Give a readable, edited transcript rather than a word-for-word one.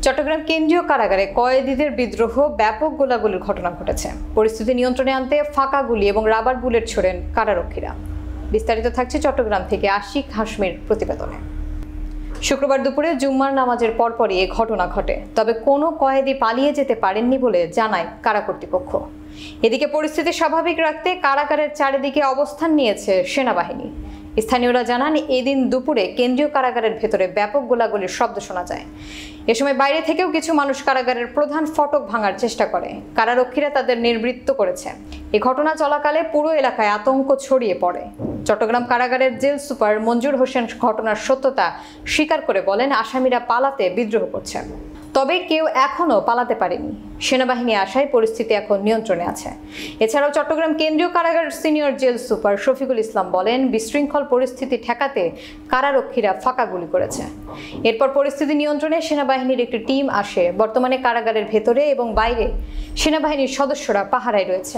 চট্টগ্রাম কেন্দ্রীয় কারাগারে কয়েদিদের বিদ্রোহ ব্যাপক গোলাগুলির ঘটনা ঘটেছে। পরিস্থিতি নিয়ন্ত্রণে আনতে ফাঁকা গুলি এবং রাবার বুলেট ছোড়েন কারারক্ষীরা। বিস্তারিত থাকছে চট্টগ্রাম থেকে আশিক হাশমির প্রতিবেদনে। শুক্রবার দুপুরে জুম্মার নামাজের পরপরই এ ঘটনা ঘটে। তবে কোনো কয়েদি পালিয়ে যেতে পারেননি বলে জানায় কারা কর্তৃপক্ষ। এদিকে পরিস্থিতি স্বাভাবিক রাখতে কারাগারের চারিদিকে অবস্থান নিয়েছে সেনাবাহিনী। স্থানীয়রা জানান, এদিন দুপুরে কেন্দ্রীয় কারাগারের ভেতরে ব্যাপক গোলাগুলির শব্দ শোনা যায়। এ সময় বাইরে থেকেও কিছু মানুষ কারাগারের প্রধান ফটক ভাঙার চেষ্টা করে। কারারক্ষীরা তাদের নির্বৃত্ত করেছে। এই ঘটনা চলাকালে পুরো এলাকায় আতঙ্ক ছড়িয়ে পড়ে। চট্টগ্রাম কারাগারের জেল সুপার মঞ্জুর হোসেন ঘটনার সত্যতা স্বীকার করে বলেন, আসামিরা পালাতে বিদ্রোহ করছে, তবে কেউ এখনো পালাতে পারেনি। সেনাবাহিনী আসায় পরিস্থিতি এখন নিয়ন্ত্রণে আছে। এছাড়াও চট্টগ্রাম কেন্দ্রীয় কারাগার senior jail super Shafiqul Islam বলেন, বিশৃঙ্খল পরিস্থিতি ঠেকাতে কারারক্ষীরা ফাঁকা গুলি করেছে। এরপর পরিস্থিতি নিয়ন্ত্রণে সেনাবাহিনীর একটি টিম আসে। বর্তমানে কারাগারের ভেতরে এবং বাইরে সেনাবাহিনীর সদস্যরা পাহারায় রয়েছে।